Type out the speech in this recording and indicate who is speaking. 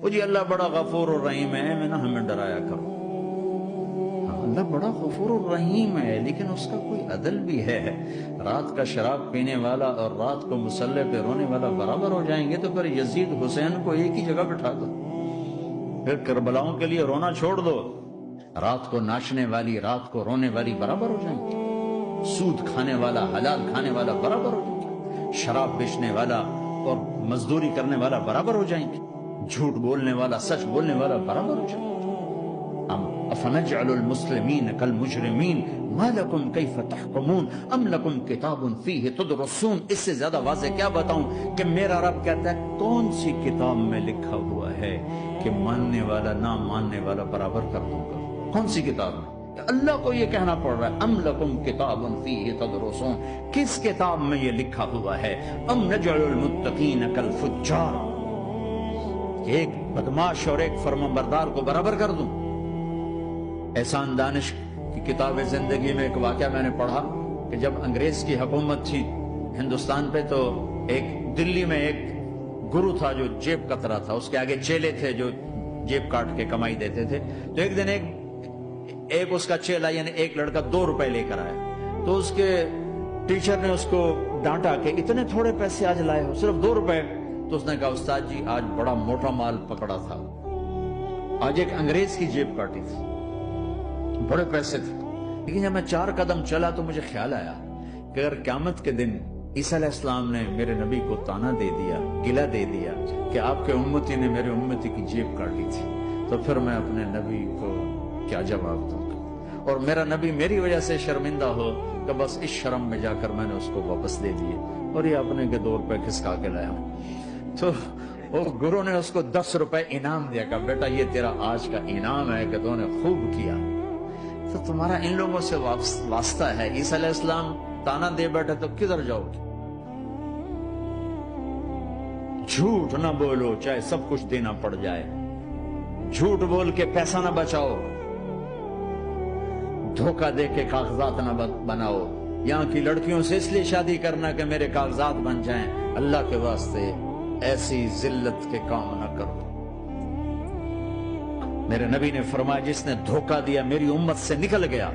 Speaker 1: وہ جی اللہ بڑا غفور الرحیم ہے، میں نہ ہمیں ڈرایا کرو۔ اللہ بڑا غفور الرحیم ہے، لیکن اس کا کوئی عدل بھی ہے۔ رات کا شراب پینے والا اور رات کو مصلی پہ رونے والا برابر ہو جائیں گے تو پھر یزید حسین کو ایک ہی جگہ بٹھا دو، پھر کربلاؤں کے لیے رونا چھوڑ دو۔ رات کو ناچنے والی، رات کو رونے والی برابر ہو جائیں گے، سود کھانے والا، حلال کھانے والا برابر ہو جائیں گے، شراب بیچنے والا اور مزدوری کرنے والا برابر ہو جائیں گے، جھوٹ بولنے والا، سچ بولنے والا برابر ہو جائیں گے۔ افنجعل المسلمین کالمجرمین ما لکم کیف تحکمون ام لکم کتاب فیہ تدرسون۔ اس سے زیادہ واضح کیا بتاؤں کہ میرا رب کہتا ہے کون سی کتاب میں لکھا ہوا ہے کہ ماننے والا نہ ماننے والا برابر کر دوں گا؟ کون سی کتاب میں؟ اللہ کو یہ کہنا پڑ رہا ہے ام لکم کتاب فیہ تدرسون، کس کتاب میں یہ لکھا ہوا ہے؟ ام نجعل المتقین کالفجار، ایک بدماش اور ایک فرمانبردار کو برابر کر دوں؟ احسان دانش کی کتاب زندگی میں ایک واقعہ میں نے پڑھا کہ جب انگریز کی حکومت تھی ہندوستان پہ تو ایک دلی میں ایک گرو تھا جو جیب کترا تھا، اس کے آگے چیلے تھے جو جیب کاٹ کے کمائی دیتے تھے۔ تو ایک دن ایک اس کا چیلا یعنی ایک لڑکا 2 روپے لے کر آیا، تو اس کے ٹیچر نے اس کو ڈانٹا کہ اتنے تھوڑے پیسے آج لائے ہو، صرف 2 روپے۔ تو اس نے کہا استاد جی آج بڑا موٹا مال پکڑا تھا، آج ایک انگریز کی جیب کاٹی تھی، بڑے پیسے تھے۔ لیکن جب میں 4 قدم چلا تو مجھے خیال آیا کہ اگر قیامت کے دن عیسیٰ علیہ السلام نے میرے نبی کو تانا دے دیا، گلہ دے دیا کہ آپ کے امتی نے میرے امتی کی جیب کاٹی تھی، تو پھر میں اپنے نبی کو کیا جواب دوں گا؟ اور میرا نبی میری وجہ سے شرمندہ ہو کہ بس اس شرم میں جا کر میں نے اس کو واپس دے دیے اور یہ اپنے کے 2 روپے کھسکا کے لایا۔ تو اور گرو نے اس کو 10 روپے انعام دیا کہ بیٹا یہ تیرا آج کا انعام ہے کہ تو نے خوب کیا۔ تو تمہارا ان لوگوں سے واسطہ ہے، عیسیٰ علیہ السلام تانا دے بیٹھے تو کدھر جاؤ گے؟ جھوٹ نہ بولو چاہے سب کچھ دینا پڑ جائے، جھوٹ بول کے پیسہ نہ بچاؤ، دھوکہ دے کے کاغذات نہ بناؤ۔ یہاں کی لڑکیوں سے اس لیے شادی کرنا کہ میرے کاغذات بن جائیں، اللہ کے واسطے ایسی ذلت کے کام نہ کرو۔ میرے نبی نے فرمایا جس نے دھوکہ دیا میری امت سے نکل گیا۔